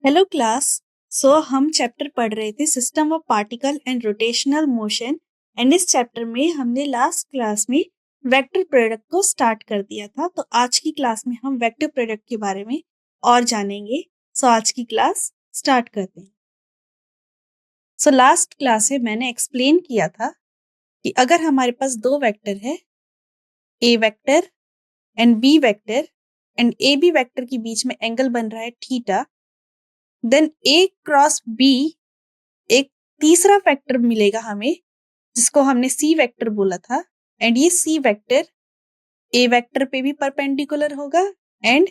Hello class. हम chapter पढ़ रहे थे system of particle and rotational motion. And इस चैप्टर में हमने लास्ट क्लास में वेक्टर प्रोडक्ट को स्टार्ट कर दिया था। तो आज की क्लास में हम वेक्टर प्रोडक्ट के बारे में और जानेंगे। आज की क्लास स्टार्ट करते हैं। लास्ट क्लास में मैंने एक्सप्लेन किया था कि अगर हमारे पास दो वेक्टर है, A vector and B vector, and A B vector के बीच में एंगल बन रहा है theta, then A cross B एक तीसरा वेक्टर मिलेगा हमें, जिसको हमने सी वेक्टर बोला था। एंड ये सी वेक्टर ए वेक्टर पे भी परपेंडिकुलर होगा एंड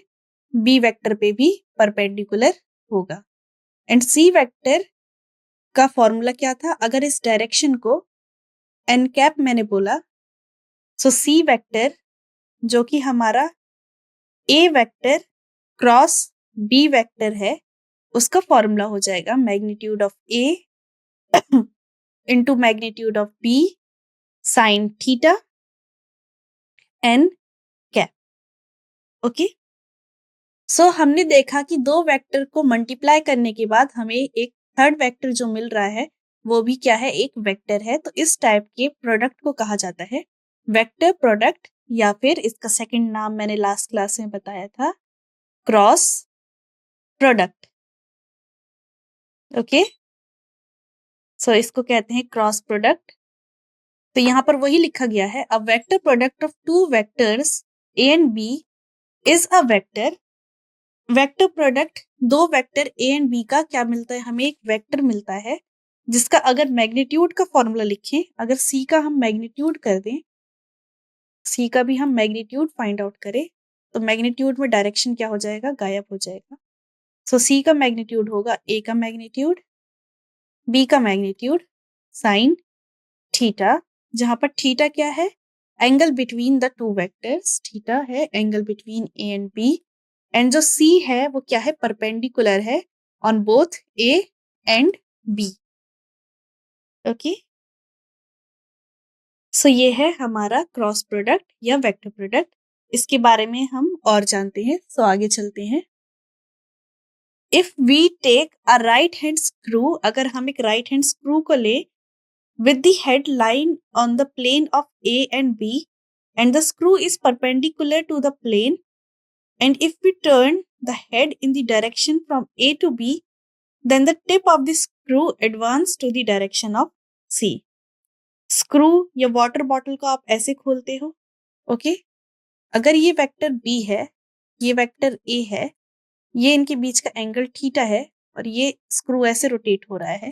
बी वेक्टर पे भी परपेंडिकुलर होगा। एंड सी वेक्टर का फॉर्मूला क्या था? अगर इस डायरेक्शन को एन कैप मैंने बोला, सी वेक्टर जो कि हमारा A vector cross B vector है, उसका फॉर्मूला हो जाएगा magnitude of A into magnitude of B sine theta N cap. Okay, हमने देखा कि दो वेक्टर को मल्टीप्लाई करने के बाद हमें एक थर्ड वेक्टर जो मिल रहा है वो भी क्या है? एक वेक्टर है। तो इस टाइप के प्रोडक्ट को कहा जाता है वेक्टर प्रोडक्ट, या फिर इसका सेकंड नाम मैंने लास्ट क्लास में बताया था, क्रॉस प्रोडक्ट। ओके, इसको कहते हैं क्रॉस प्रोडक्ट। तो यहाँ पर वही लिखा गया है, a vector product of two vectors A and B is a vector. Vector product दो वेक्टर ए एंड बी का क्या मिलता है? हमें एक वेक्टर मिलता है जिसका अगर मैग्नीट्यूड का फॉर्मूला लिखें, अगर सी का हम मैग्नीट्यूड कर दें, सी का भी हम मैग्नीट्यूड फाइंड आउट करें, तो मैग्नीट्यूड में डायरेक्शन क्या हो जाएगा? गायब हो जाएगा। सी का मैग्नीट्यूड होगा ए का मैग्नीट्यूड, बी का मैग्नीट्यूड साइन थीटा, जहां पर थीटा क्या है? Angle between the two vectors. Theta है angle between A and B, and जो सी है वो क्या है? परपेंडिकुलर है on both A and B. Okay, ये है हमारा क्रॉस प्रोडक्ट या वेक्टर प्रोडक्ट। इसके बारे में हम और जानते हैं। आगे चलते हैं। If we take a right hand screw, अगर हम एक राइट हैंड स्क्रू को ले with the head lying on the plane of A and B, and the screw is perpendicular to the plane, and if we turn the head in the direction from A to B, then the tip of the screw advance to the direction of C. Screw या water bottle को आप ऐसे खोलते हो। Okay, अगर ये vector B है, ये वेक्टर A है, ये इनके बीच का एंगल थीटा है, और ये स्क्रू ऐसे रोटेट हो रहा है,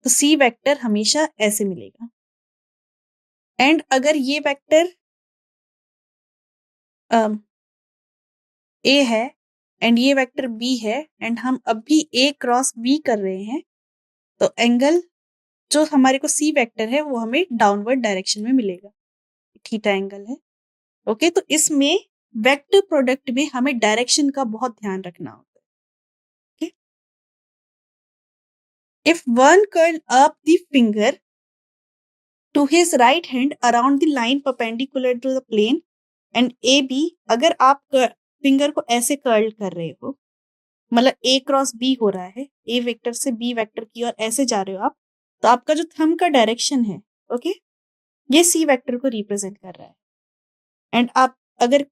तो C वेक्टर हमेशा ऐसे मिलेगा। एंड अगर ये वेक्टर ए है एंड ये वेक्टर बी है, एंड हम अब भी ए क्रॉस बी कर रहे हैं, तो एंगल जो हमारे को सी वेक्टर है वो हमें डाउनवर्ड डायरेक्शन में मिलेगा, थीटा एंगल है। ओके, तो इसमें वेक्टर प्रोडक्ट में हमें डायरेक्शन का बहुत ध्यान रखना होता है। Okay, if one curl up the finger to his right hand around the line perpendicular to the plane and A B, अगर आप फिंगर को ऐसे कर्ल कर रहे हो, मतलब ए क्रॉस बी हो रहा है, ए वेक्टर से बी वेक्टर की ओर ऐसे जा रहे हो आप, तो आपका जो थंब का डायरेक्शन है, ओके, ये सी वेक्टर को रिप्रेजेंट कर रहा है। एंड आप अगर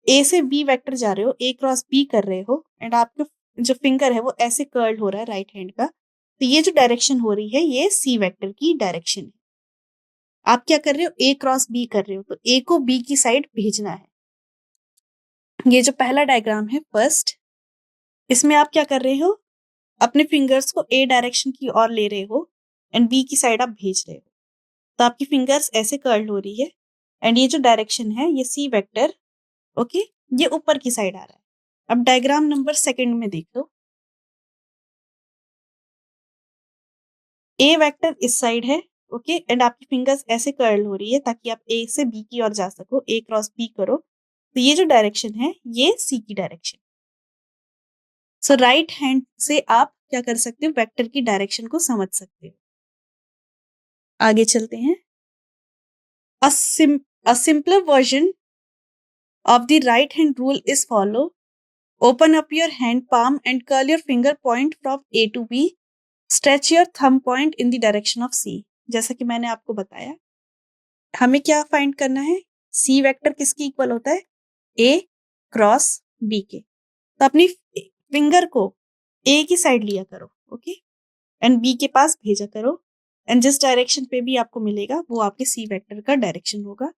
ए से बी वेक्टर जा रहे हो, ए क्रॉस बी कर रहे हो, एंड आपका जो फिंगर है वो ऐसे कर्ल हो रहा है राइट हैंड का, तो ये जो डायरेक्शन हो रही है ये सी वेक्टर की डायरेक्शन है। आप क्या कर रहे हो? ए क्रॉस बी कर रहे हो, तो ए को बी की साइड भेजना है। ये जो पहला डायग्राम है फर्स्ट, इसमें आप क्या कर रहे हो? अपने फिंगर्स को ए डायरेक्शन की ओर ले रहे हो एंड बी की साइड आप भेज रहे हो, तो आपकी फिंगर्स ऐसे कर्ल हो रही है, एंड ये जो डायरेक्शन है ये सी वेक्टर, ओके, ये ऊपर की साइड आ रहा है। अब डायग्राम नंबर सेकंड में देख लो, ए वेक्टर इस साइड है, ओके, एंड आपकी फिंगर्स ऐसे कर्ल हो रही है ताकि आप ए से बी की ओर जा सको, ए क्रॉस बी करो, तो ये जो डायरेक्शन है ये सी की डायरेक्शन। राइट हैंड से आप क्या कर सकते हो? वेक्टर की डायरेक्शन को समझ सकते हो। आगे चलते हैं। A simpler version of the right hand rule is follow. Open up your hand palm and curl your finger point from A to B. Stretch your thumb point in the direction of C. जैसा कि मैंने आपको बताया, हमें क्या find करना है? C vector किसकी इक्वल होता है? A क्रॉस B के। तो अपनी फिंगर को A की साइड लिया करो, ओके, एंड B के पास भेजा करो, एंड जिस डायरेक्शन पे भी आपको मिलेगा वो आपके C वेक्टर का डायरेक्शन होगा।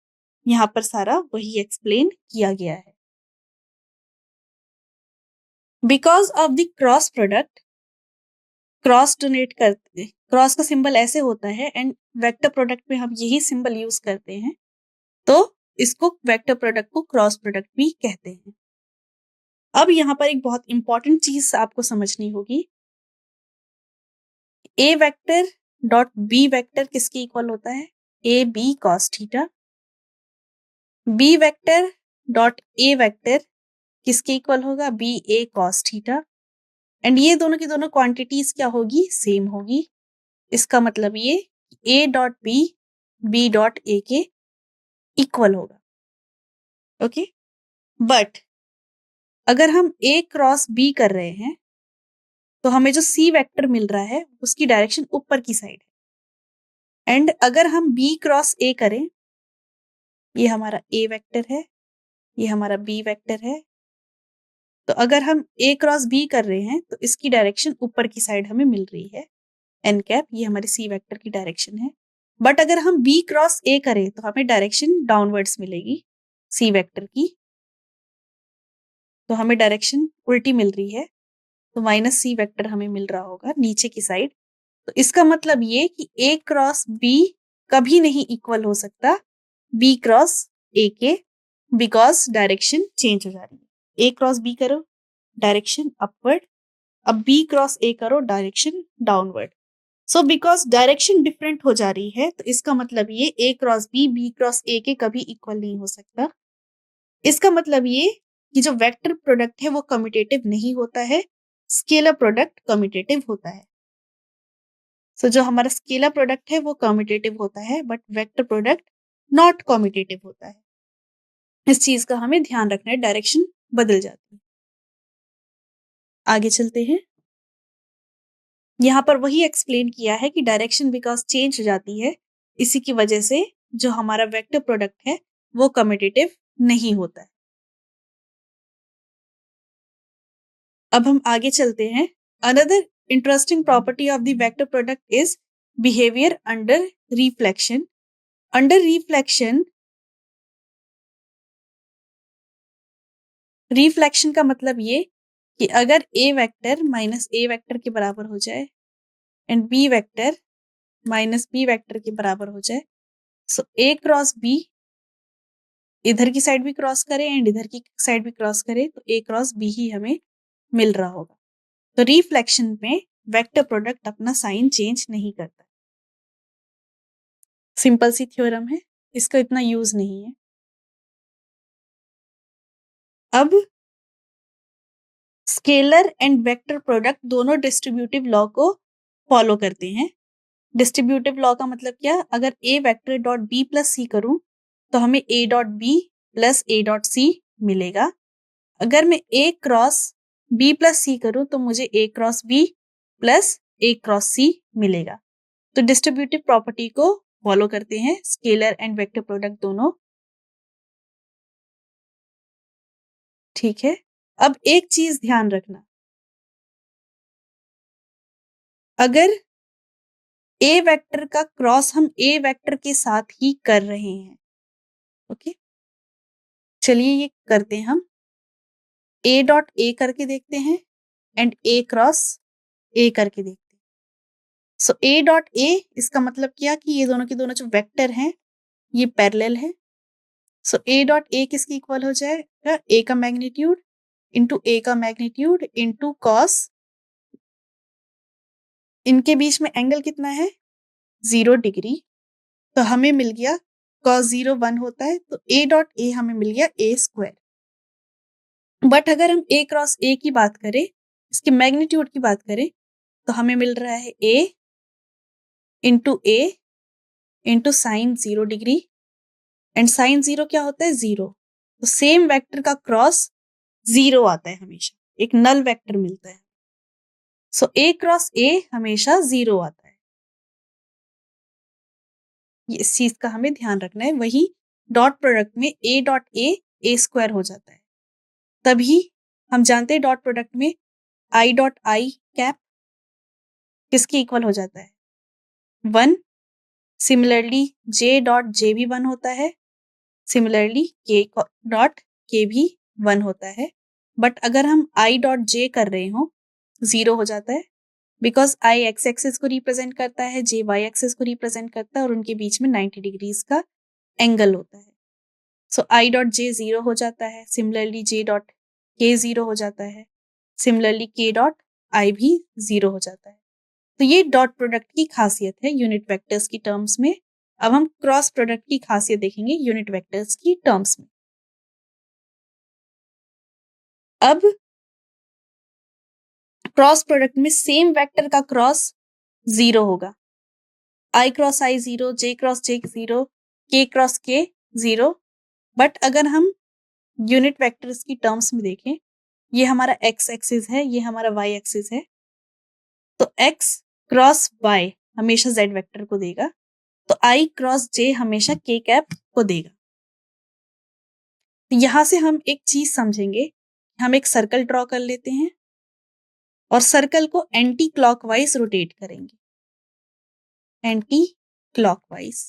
यहाँ पर सारा वही एक्सप्लेन किया गया है। Because of the cross product, cross donate करते, क्रॉस का सिंबल ऐसे होता है एंड वेक्टर प्रोडक्ट में हम यही सिंबल यूज करते हैं, तो इसको वेक्टर प्रोडक्ट को क्रॉस प्रोडक्ट भी कहते हैं। अब यहाँ पर एक बहुत इंपॉर्टेंट चीज आपको समझनी होगी, A vector dot B vector किसके इक्वल होता है? A B cos theta. B vector dot A vector किसके इक्वल होगा? B A cos theta. And ये दोनों की दोनों क्वांटिटीज क्या होगी? सेम होगी। इसका मतलब ये A dot B dot A के इक्वल होगा, ओके। बट अगर हम ए क्रॉस बी कर रहे हैं तो हमें जो सी वेक्टर मिल रहा है उसकी डायरेक्शन ऊपर की साइड है, एंड अगर हम बी क्रॉस ए करें, ये हमारा ए वेक्टर है, ये हमारा बी वेक्टर है, तो अगर हम ए क्रॉस बी कर रहे हैं तो इसकी डायरेक्शन ऊपर की साइड हमें मिल रही है, एन कैप, ये हमारी सी वेक्टर की डायरेक्शन है। बट अगर हम बी क्रॉस ए करें तो हमें डायरेक्शन डाउनवर्ड्स मिलेगी सी वेक्टर की, तो हमें डायरेक्शन उल्टी मिल रही है, तो माइनस सी वेक्टर हमें मिल रहा होगा नीचे की साइड। तो इसका मतलब ये कि ए क्रॉस बी कभी नहीं इक्वल हो सकता बी क्रॉस ए के, बिकॉज डायरेक्शन चेंज हो जा रही है। ए क्रॉस बी करो डायरेक्शन अपवर्ड, अब बी क्रॉस ए करो direction downward. So because direction different हो जा रही है तो इसका मतलब ये ए क्रॉस बी क्रॉस ए के कभी इक्वल नहीं हो सकता। इसका मतलब ये कि जो वेक्टर प्रोडक्ट है वो कम्यूटेटिव नहीं होता है, स्केलर प्रोडक्ट कम्यूटेटिव होता है। सो जो हमारा स्केलर प्रोडक्ट है वो कम्यूटेटिव होता है, but vector product not commutative होता है। इस चीज का हमें ध्यान रखना है, डायरेक्शन बदल जाती है। आगे चलते हैं। यहाँ पर वही एक्सप्लेन किया है कि डायरेक्शन बिकॉज चेंज हो जाती है, इसी की वजह से जो हमारा वेक्टर प्रोडक्ट है वो कम्यूटेटिव नहीं होता है। अब हम आगे चलते हैं। Another interesting property of the vector product is behaviour under reflection. Under reflection, reflection का मतलब ये कि अगर A vector minus A vector के बराबर हो जाए and B vector minus B vector के बराबर हो जाए, सो ए क्रॉस बी इधर की साइड भी क्रॉस करे एंड इधर की साइड भी क्रॉस करे तो ए क्रॉस बी ही हमें मिल रहा होगा। तो रिफ्लेक्शन में वेक्टर प्रोडक्ट अपना साइन चेंज नहीं करता। सिंपल सी थ्योरम है, इसका इतना यूज नहीं है। अब स्केलर एंड वेक्टर प्रोडक्ट दोनों डिस्ट्रीब्यूटिव लॉ को फॉलो करते हैं। डिस्ट्रीब्यूटिव लॉ का मतलब क्या? अगर A vector dot B plus C करूं तो हमें A dot B plus A dot C मिलेगा। अगर मैं A cross B plus C करूं तो मुझे A cross B plus A cross C मिलेगा। तो डिस्ट्रीब्यूटिव प्रॉपर्टी को फॉलो करते हैं स्केलर एंड वेक्टर प्रोडक्ट दोनों, ठीक है। अब एक चीज ध्यान रखना, अगर ए वेक्टर का क्रॉस हम ए वेक्टर के साथ ही कर रहे हैं, ओके, चलिए ये करते हैं हम। ए डॉट ए करके देखते हैं एंड ए क्रॉस ए करके देखते हैं। सो ए डॉट ए, इसका मतलब क्या कि ये दोनों के दोनों जो वेक्टर हैं ये पैरेलल है। सो ए डॉट ए किसकी इक्वल हो जाएगा? ए का मैग्नीट्यूड इंटू ए का मैग्नीट्यूड इंटू कॉस, इनके बीच में एंगल कितना है? 0 डिग्री। तो हमें मिल गया cos 0 1 होता है, तो ए डॉट ए हमें मिल गया ए स्क्वायर। बट अगर हम ए क्रॉस ए की बात करें, इसके मैग्नीट्यूड की बात करें, तो हमें मिल रहा है A into sine 0 degree, and sine 0 क्या होता है? 0। तो सेम वेक्टर का क्रॉस 0 आता है हमेशा। एक नल वेक्टर मिलता है। सो A क्रॉस A हमेशा 0 आता है। इस चीज का हमें ध्यान रखना है। वही डॉट प्रोडक्ट में A डॉट A स्क्वायर हो जाता है। तभी हम जानते हैं डॉट प्रोडक्ट में I डॉट I कैप किसके इक्वल हो जाता है? 1। सिमिलरली J डॉट J भी 1 होता है। सिमिलरली K डॉट K भी 1 होता है। बट अगर हम I डॉट J कर रहे हो 0 हो जाता है, बिकॉज I एक्स एक्सिस को रिप्रेजेंट करता है, J वाई एक्सिस को रिप्रेजेंट करता है और उनके बीच में 90 डिग्रीज का एंगल होता है। सो I डॉट J 0 हो जाता है। सिमिलरली J डॉट K 0 हो जाता है। सिमिलरली K डॉट I भी 0 हो जाता है। तो ये डॉट प्रोडक्ट की खासियत है यूनिट वेक्टर्स की टर्म्स में। अब हम क्रॉस प्रोडक्ट की खासियत देखेंगे यूनिट वेक्टर्स की टर्म्स में। अब क्रॉस प्रोडक्ट में सेम वेक्टर का क्रॉस 0 होगा। I cross I 0, J cross J 0, K cross K 0। But अगर हम यूनिट वेक्टर्स की टर्म्स में देखें, ये हमारा x एक्सिस है, ये हमारा y एक्सिस है, तो x क्रॉस y हमेशा z वेक्टर को देगा, तो I क्रॉस J हमेशा K कैप को देगा। तो यहां से हम एक चीज समझेंगे, हम एक सर्कल ड्रॉ कर लेते हैं और सर्कल को एंटी क्लॉकवाइज रोटेट करेंगे। एंटी क्लॉकवाइज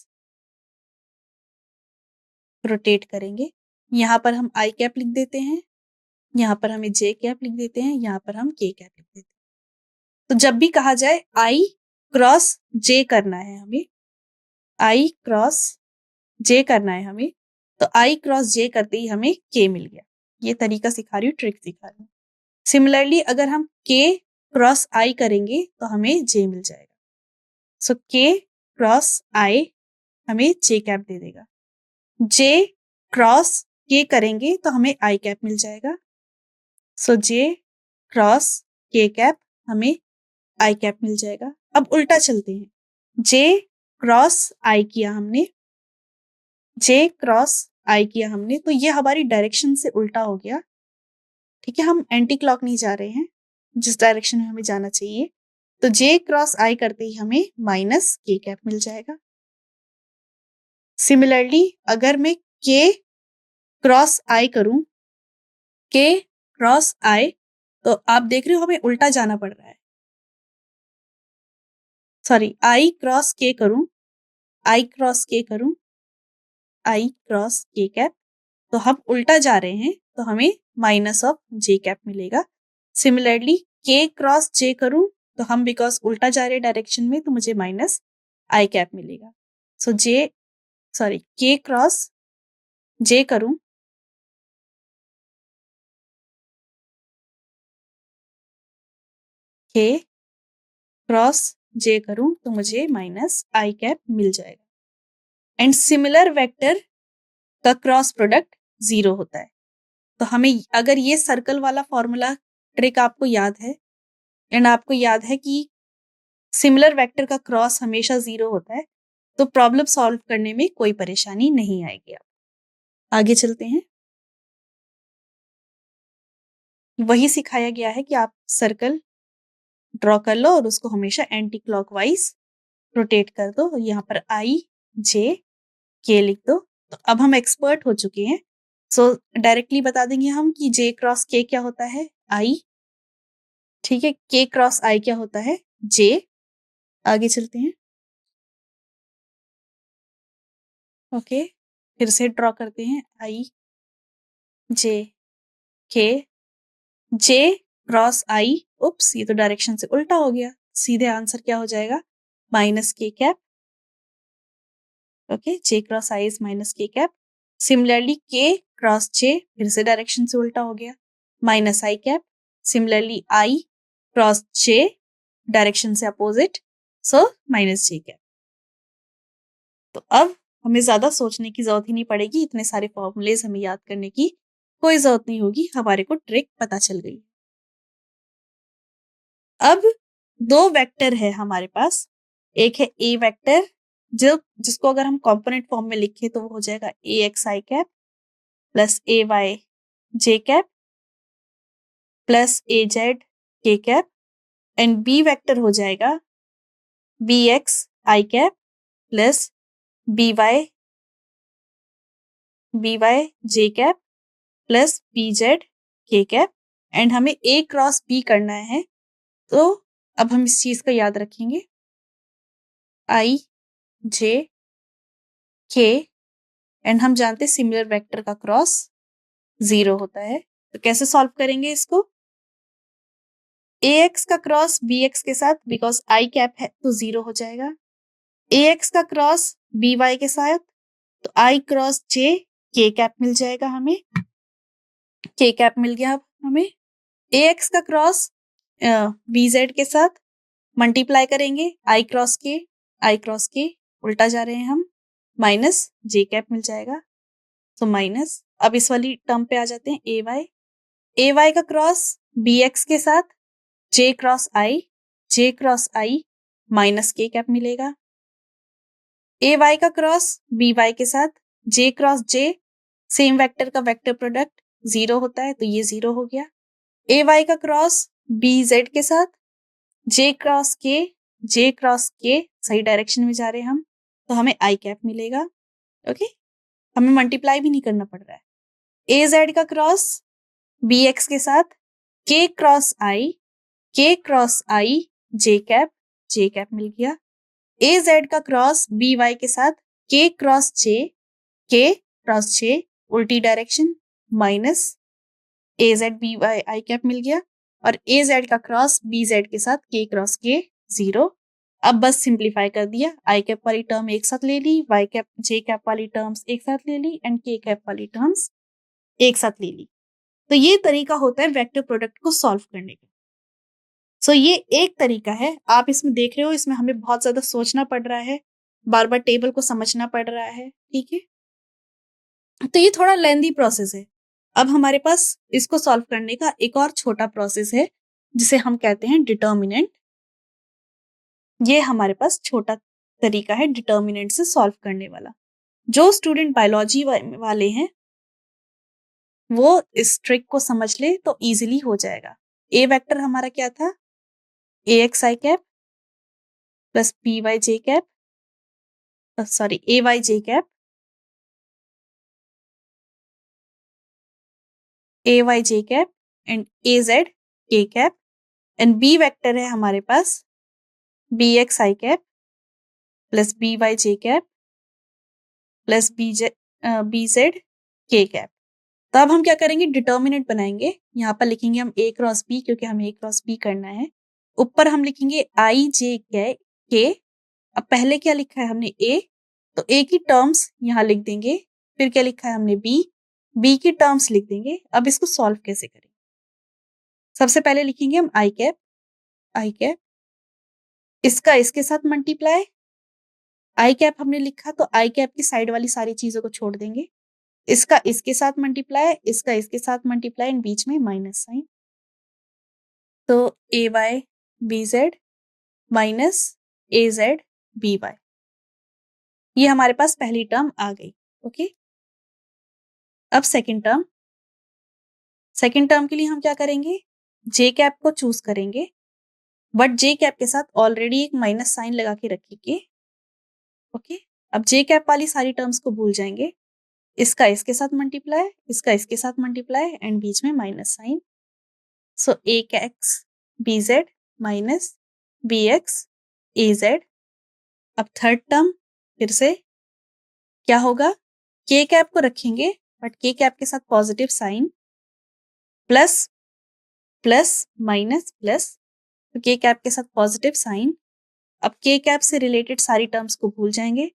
रोटेट करेंगे। यहाँ पर हम आई कैप लिख देते हैं, यहाँ पर हमें जे कैप लिख देते हैं, यहाँ पर हम के कैप लिख देते हैं। तो जब भी कहा जाए आई क्रॉस जे करना है हमें, आई क्रॉस जे करना है हमें, तो आई क्रॉस जे करते ही हमें के मिल गया। ये तरीका सिखा रही हूँ, ट्रिक सिखा रही हूँ। सिमिलरली अगर हम के क्रॉस आई करेंगे तो हमें जे मिल जाएगा। सो के क्रॉस आई हमें जे कैप दे देगा। जे क्रॉस के करेंगे तो हमें आई कैप मिल जाएगा। सो जे क्रॉस के कैप हमें आई कैप मिल जाएगा। अब उल्टा चलते हैं। जे क्रॉस आई किया हमने, जे क्रॉस आई किया हमने, तो ये हमारी डायरेक्शन से उल्टा हो गया। ठीक है, हम एंटी क्लॉक नहीं जा रहे हैं, जिस डायरेक्शन में हमें जाना चाहिए। तो जे क्रॉस आई करते ही हमें माइनस के कैप मिल जाएगा। सिमिलरली अगर मैं के क्रॉस आई करूं, के क्रॉस आई, तो आप देख रहे हो हमें उल्टा जाना पड़ रहा है। सॉरी, आई क्रॉस के करूं, आई क्रॉस के करूं, आई क्रॉस के कैप, तो हम उल्टा जा रहे हैं, तो हमें माइनस ऑफ जे कैप मिलेगा। सिमिलरली के क्रॉस जे करूं, तो हम बिकॉज उल्टा जा रहे डायरेक्शन में, तो मुझे माइनस आई कैप मिलेगा। सो जे सॉरी के क्रॉस जे करूं, के क्रॉस जे करूं, तो मुझे माइनस आई कैप मिल जाएगा। एंड सिमिलर वेक्टर का क्रॉस प्रोडक्ट 0 होता है। तो हमें अगर ये सर्कल वाला फॉर्मूला ट्रिक आपको याद है एंड आपको याद है कि सिमिलर वेक्टर का क्रॉस हमेशा 0 होता है, तो प्रॉब्लम सॉल्व करने में कोई परेशानी नहीं आएगी। आप आगे चलते हैं। वही सिखाया गया है कि आप सर्कल ड्रॉ कर लो और उसको हमेशा एंटी क्लॉकवाइज रोटेट कर दो। यहाँ पर आई जे के लिख दो। तो अब हम एक्सपर्ट हो चुके हैं, सो डायरेक्टली बता देंगे हम कि जे क्रॉस के क्या होता है, आई। ठीक है, के क्रॉस आई क्या होता है, जे। आगे चलते हैं। ओके, फिर से ड्रॉ करते हैं, आई जे के, जे क्रॉस आई। उप्स, ये तो डायरेक्शन से उल्टा हो गया। सीधे आंसर क्या हो जाएगा, माइनस के cap. Okay, J cross I is minus के कैप। सिमिलरली के क्रॉस जे, फिर से डायरेक्शन से उल्टा हो गया, minus I cap. Similarly I cross J, direction से अपोजिट, सो माइनस जे कैप। तो अब हमें ज्यादा सोचने की जरूरत ही नहीं पड़ेगी, इतने सारे फॉर्मूलेज हमें याद करने की कोई जरूरत नहीं होगी, हमारे को ट्रिक पता चल गई। अब दो वेक्टर है हमारे पास, एक है ए वेक्टर, जिसको अगर हम कंपोनेंट फॉर्म में लिखे तो वो हो जाएगा ए x i cap plus A y j cap, plus A z k cap and B vector हो जाएगा B x i cap plus B y j cap plus B z k cap and हमें ए cross B करना है। तो अब हम इस चीज को याद रखेंगे आई जे के एंड हम जानते हैं सिमिलर वेक्टर का क्रॉस 0 होता है। तो कैसे सॉल्व करेंगे इसको? ए एक्स का क्रॉस बी एक्स के साथ बिकॉज आई कैप है तो 0 हो जाएगा। ए एक्स का क्रॉस बी वाई के साथ तो आई क्रॉस जे के कैप मिल जाएगा हमें। के कैप मिल गया अब हमें। ए एक्स का क्रॉस बी जेड के साथ मल्टीप्लाई करेंगे आई क्रॉस के उल्टा जा रहे हैं हम माइनस जे कैप मिल जाएगा। तो माइनस अब इस वाली टर्म पे आ जाते हैं ए वाई का क्रॉस बी एक्स के साथ जे क्रॉस आई माइनस के कैप मिलेगा। ए वाई का क्रॉस बी वाई के साथ जे क्रॉस जे सेम वेक्टर का वेक्टर प्रोडक्ट 0 होता है तो ये 0 हो गया। ए वाई का क्रॉस बी जेड के साथ जे क्रॉस के सही डायरेक्शन में जा रहे हैं हम तो हमें आई कैप मिलेगा। ओके, हमें मल्टीप्लाई भी नहीं करना पड़ रहा है। ए जेड का क्रॉस बी एक्स के साथ के क्रॉस आई जे कैप मिल गया। ए जेड का क्रॉस बी वाई के साथ के क्रॉस जे उल्टी डायरेक्शन माइनस ए जेड बी वाई आई कैप मिल गया। और ए जेड का क्रॉस बी जेड के साथ के क्रॉस के 0। अब बस सिंप्लीफाई कर दिया, आई कैप वाली टर्म एक साथ ले ली, वाई कैप जे कैप वाली टर्म्स एक साथ ले ली एंड के कैप वाली टर्म्स एक साथ ले ली। तो ये तरीका होता है वेक्टर प्रोडक्ट को सॉल्व करने का। सो ये एक तरीका है। आप इसमें देख रहे हो इसमें हमें बहुत ज्यादा सोचना पड़ रहा है, बार बार टेबल को समझना पड़ रहा है, ठीक है। तो ये थोड़ा लेंदी प्रोसेस है। अब हमारे पास इसको सॉल्व करने का एक और छोटा प्रोसेस है जिसे हम कहते हैं डिटर्मिनेंट। ये हमारे पास छोटा तरीका है डिटर्मिनेंट से सॉल्व करने वाला। जो स्टूडेंट बायोलॉजी वाले हैं वो इस ट्रिक को समझ ले तो इजीली हो जाएगा। ए वेक्टर हमारा क्या था? A x i cap plus B y j cap, sorry A y j cap, A y j cap and A z k cap and B vector है हमारे पास B x i cap plus B y j cap plus B z k cap. तो अब हम क्या करेंगे? Determinant बनाएंगे। यहाँ पर लिखेंगे हम ए क्रॉस बी क्योंकि हमें ए क्रॉस बी करना है। ऊपर हम लिखेंगे आई जे के। अब पहले क्या लिखा है हमने? ए, तो ए की टर्म्स यहाँ लिख देंगे। फिर क्या लिखा है हमने? बी की टर्म्स लिख देंगे। अब इसको सॉल्व कैसे करें? सबसे पहले लिखेंगे हम आई कैप, इसका इसके साथ मल्टीप्लाई। आई कैप हमने लिखा तो आई कैप की साइड वाली सारी चीजों को छोड़ देंगे। इसका इसके साथ मल्टीप्लाई, इसका इसके साथ मल्टीप्लाई एंड बीच में माइनस साइन। तो ए वाई बी जेड माइनस ए जेड बी वाई, ये हमारे पास पहली टर्म आ गई। ओके, अब सेकंड टर्म के लिए हम क्या करेंगे? जे कैप को चूज करेंगे बट जे कैप के साथ ऑलरेडी एक माइनस साइन लगा के रखेंगे। ओके, अब जे कैप वाली सारी टर्म्स को भूल जाएंगे। इसका इसके साथ मल्टीप्लाई, इसका इसके साथ मल्टीप्लाई एंड बीच में minus sign. So A x B z minus B x A z. अब थर्ड टर्म फिर से क्या होगा? के कैप को रखेंगे बट के कैप के साथ positive sign, plus minus plus, तो के कैप के साथ पॉजिटिव साइन। अब के कैप से रिलेटेड सारी टर्म्स को भूल जाएंगे।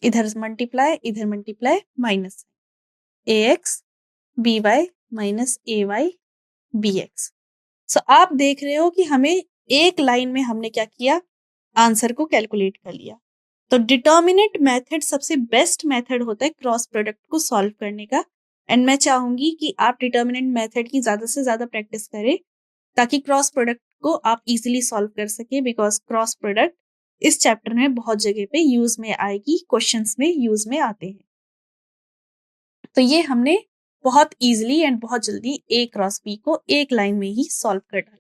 इधर मल्टीप्लाई माइनस ए एक्स बी वाई माइनस ए वाई बी एक्स। सो आप देख रहे हो कि हमें एक लाइन में हमने क्या किया? आंसर को कैलकुलेट कर लिया। तो डिटर्मिनेंट मेथड सबसे बेस्ट मेथड होता है क्रॉस प्रोडक्ट को सॉल्व करने का। एंड मैं चाहूंगी कि आप डिटर्मिनेंट मेथड की ज्यादा से ज्यादा प्रैक्टिस करें ताकि क्रॉस प्रोडक्ट को आप इजीली सॉल्व कर सके, बिकॉज क्रॉस प्रोडक्ट इस चैप्टर में बहुत जगह पे यूज में आएगी, क्वेश्चंस में यूज में आते हैं। तो ये हमने बहुत इजीली एंड बहुत जल्दी A क्रॉस B को एक लाइन में ही सॉल्व कर डाला।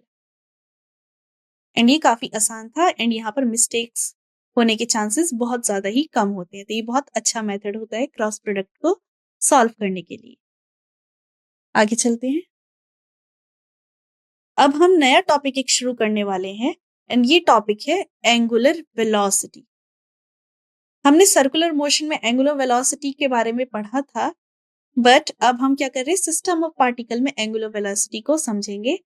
एंड ये काफी आसान था एंड यहाँ पर मिस्टेक्स होने के चांसेस बहुत ज्यादा ही कम होते हैं। तो ये बहुत अच्छा मेथड होता है क्रॉस प्रोडक्ट को सॉल्व करने के लिए। आगे चलते हैं। अब हम नया टॉपिक एक शुरू करने वाले हैं एंड ये टॉपिक है एंगुलर वेलोसिटी। हमने सर्कुलर मोशन में एंगुलर वेलोसिटी के बारे में पढ़ा था, बट अब हम क्या कर रहे हैं, सिस्टम ऑफ पार्टिकल में एंगुलर वेलोसिटी को समझेंगे।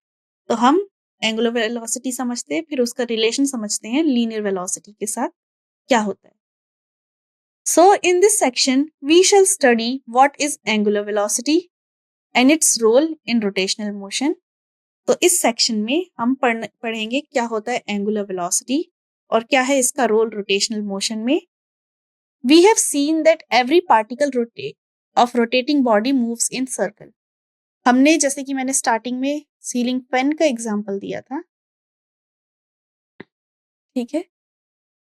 तो हम एंगुलर वेलोसिटी समझते हैं, फिर उसका रिलेशन समझते हैं लीनियर वेलोसिटी के साथ क्या होता है। So in this section we shall study what is angular velocity and its role in rotational motion. तो इस सेक्शन में हम पढ़ेंगे क्या होता है एंगुलर वेलोसिटी और क्या है इसका रोल रोटेशनल मोशन में। We have seen that every particle of rotating body moves in circle. हमने जैसे कि मैंने स्टार्टिंग में सीलिंग फैन का एग्जांपल दिया था, ठीक है।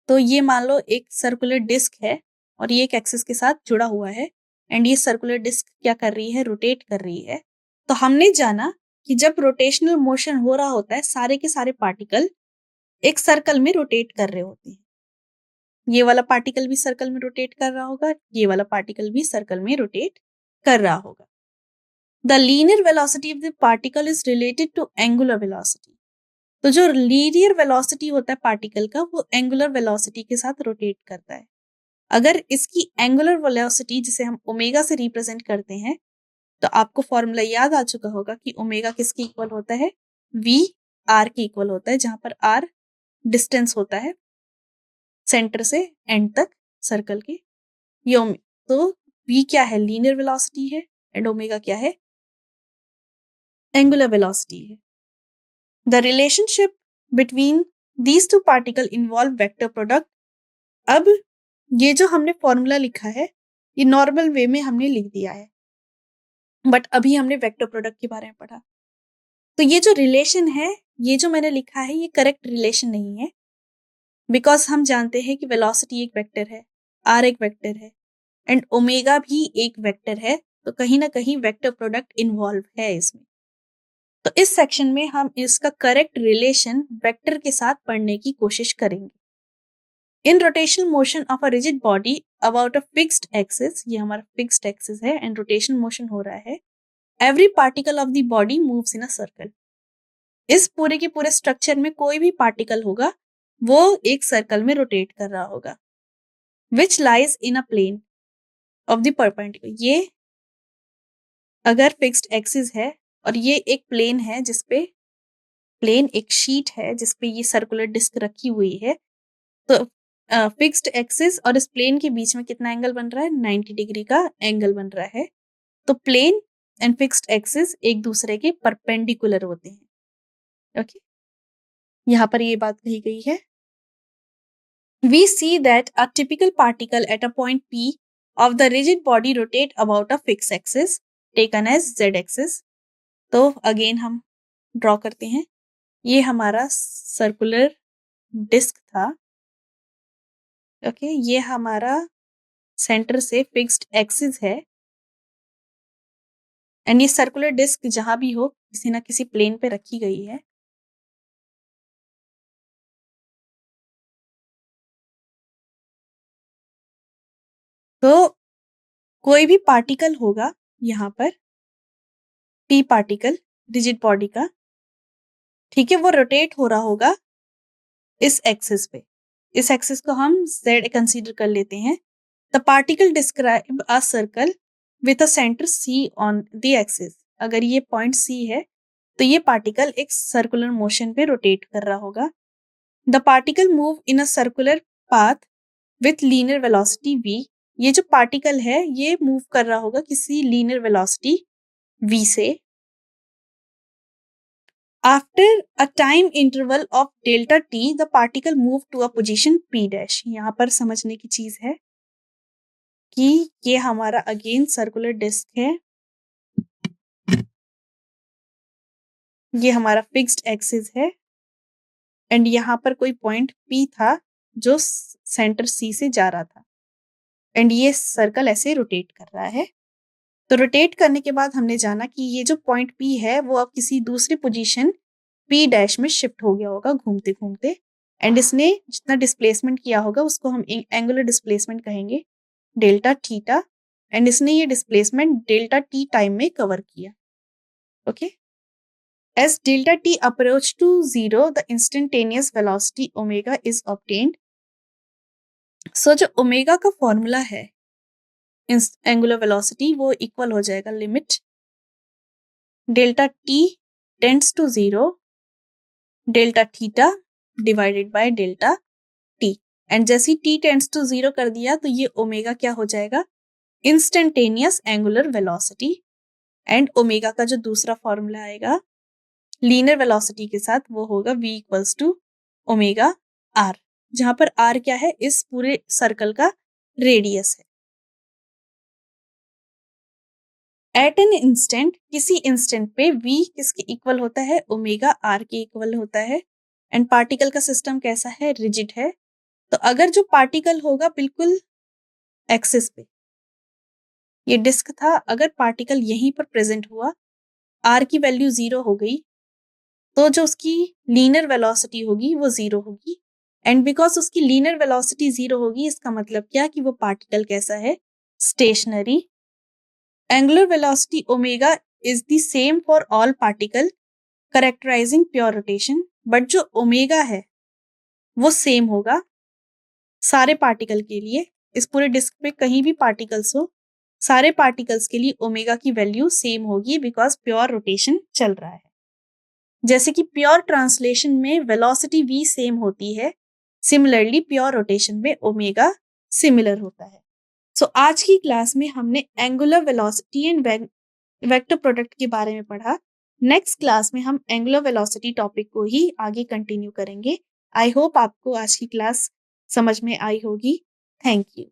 तो ये मान लो एक सर्कुलर डिस्क है और ये एक एक्सिस के साथ जुड़ा हुआ है एंड ये सर्कुलर डिस्क क्या कर रही है, रोटेट कर रही है। तो हमने जाना कि जब रोटेशनल मोशन हो रहा होता है सारे के सारे पार्टिकल एक सर्कल में रोटेट कर रहे होते हैं। ये वाला पार्टिकल भी सर्कल में रोटेट कर रहा होगा, ये वाला पार्टिकल भी सर्कल में रोटेट कर रहा होगा। The linear velocity of the particle is related to angular velocity. तो जो लीनियर वेलोसिटी होता है पार्टिकल का वो एंगुलर वेलोसिटी के साथ रोटेट करता है। अगर इसकी एंगुलर वेलोसिटी जिसे हम ओमेगा से रिप्रेजेंट करते हैं, तो आपको फॉर्मूला याद आ चुका होगा कि ओमेगा किसके इक्वल होता है, वी आर के इक्वल होता है, जहां पर आर डिस्टेंस होता है सेंटर से एंड तक सर्कल के। ये तो वी क्या है, लीनियर वेलोसिटी है एंड ओमेगा क्या है, एंगुलर वेलोसिटी है। The relationship between these two particle involve vector product. अब ये जो हमने फॉर्मूला लिखा है ये नॉर्मल वे में हमने लिख दिया है, बट अभी हमने वेक्टर प्रोडक्ट के बारे में पढ़ा। तो ये जो रिलेशन है, ये जो मैंने लिखा है, ये करेक्ट रिलेशन नहीं है, बिकॉज हम जानते हैं कि वेलोसिटी एक वेक्टर है, आर एक वेक्टर है एंड ओमेगा भी एक वेक्टर है। तो कहीं ना कहीं वेक्टर प्रोडक्ट इन्वॉल्व है इसमें। तो इस सेक्शन में हम इसका करेक्ट रिलेशन वेक्टर के साथ पढ़ने की कोशिश करेंगे। In rotational motion of a rigid body about a fixed axis, ये हमारा फिक्स्ड एक्सिस है एंड रोटेशनल मोशन हो रहा है, every particle of the body moves in a circle. इस पूरे के पूरे स्ट्रक्चर में कोई भी पार्टिकल होगा वो एक सर्कल में रोटेट कर रहा होगा, which lies in a plane of the perpendicular. ये अगर फिक्स्ड एक्सिस है और ये एक प्लेन है जिसपे प्लेन एक शीट है जिसपे ये सर्कुलर डिस्क रखी हुई है, तो फिक्स्ड एक्सिस और इस प्लेन के बीच में कितना एंगल बन रहा है, 90 डिग्री का एंगल बन रहा है। तो प्लेन एंड फिक्स्ड एक्सिस एक दूसरे के परपेंडिकुलर होते हैं। ओके, यहाँ पर ये बात कही गई है। We see that a typical particle at a point P of the rigid body rotate about a fixed axis taken as z axis. तो अगेन हम ड्रॉ करते हैं। ये हमारा सर्कुलर डिस्क था, ओके, ये हमारा सेंटर से फिक्स्ड एक्सिस है एंड ये सर्कुलर डिस्क जहां भी हो किसी ना किसी प्लेन पे रखी गई है। तो कोई भी पार्टिकल होगा यहाँ पर, पी पार्टिकल रिजिड बॉडी का, ठीक है, वो रोटेट हो रहा होगा इस एक्सिस पे। इस एक्सिस को हम z कंसीडर कर लेते हैं। The particle describe a circle with a centre C on the axis. अगर ये पॉइंट C है तो ये पार्टिकल एक सर्कुलर मोशन पे रोटेट कर रहा होगा। The particle move in a circular path with linear velocity v। ये जो पार्टिकल है ये मूव कर रहा होगा किसी लीनियर वेलोसिटी v से। After a time interval of delta t, the particle move to a position p dash। यहाँ पर समझने की चीज है कि ये हमारा अगेन सर्कुलर डिस्क है, ये हमारा फिक्स्ड एक्सिस है एंड यहाँ पर कोई पॉइंट p था जो सेंटर C से जा रहा था एंड ये सर्कल ऐसे रोटेट कर रहा है। तो रोटेट करने के बाद हमने जाना कि ये जो पॉइंट P है वो अब किसी दूसरी पोजीशन P डैश में शिफ्ट हो गया होगा घूमते घूमते, एंड इसने जितना डिस्प्लेसमेंट किया होगा उसको हम एंगुलर डिस्प्लेसमेंट कहेंगे, डेल्टा थीटा, एंड इसने ये डिस्प्लेसमेंट डेल्टा t टाइम में कवर किया. Okay. As delta t approach to zero, the instantaneous velocity omega is obtained. So जो ओमेगा का फॉर्मूला है एंगुलर वेलोसिटी वो इक्वल हो जाएगा limit delta T tends to zero delta theta divided by delta T, and जैसे ही t tends to zero कर दिया तो ये ओमेगा क्या हो जाएगा, instantaneous angular velocity. And omega का जो दूसरा फॉर्मूला आएगा लीनियर वेलोसिटी के साथ वो होगा v equals to omega r, जहां पर r क्या है, इस पूरे सर्कल का रेडियस है. एट एन इंस्टेंट, किसी इंस्टेंट पे v किसके इक्वल होता है, ओमेगा r के इक्वल होता है. एंड पार्टिकल का सिस्टम कैसा है, रिजिड है. तो अगर जो पार्टिकल होगा बिल्कुल एक्सिस पे, ये डिस्क था, अगर पार्टिकल यहीं पर प्रेजेंट हुआ, r की वैल्यू 0 हो गई, तो जो उसकी लीनियर वेलोसिटी होगी वो 0 होगी. एंड बिकॉज उसकी लीनियर वेलोसिटी 0 होगी, इसका मतलब क्या कि वो पार्टिकल कैसा है, stationary. Angular velocity omega is the same for all particle characterising pure rotation, but जो ओमेगा है वो सेम होगा सारे पार्टिकल के लिए. इस पूरे डिस्क पे कहीं भी पार्टिकल्स हो, सारे पार्टिकल्स के लिए ओमेगा की वैल्यू सेम होगी बिकॉज प्योर रोटेशन चल रहा है. जैसे कि प्योर ट्रांसलेशन में वेलोसिटी v सेम होती है, सिमिलरली प्योर रोटेशन में ओमेगा सिमिलर होता है. सो आज की क्लास में हमने angular velocity and vector product के बारे में पढ़ा. नेक्स्ट क्लास में हम एंगुलर वेलोसिटी टॉपिक को ही आगे कंटिन्यू करेंगे. आई होप आपको आज की क्लास समझ में आई होगी. Thank you.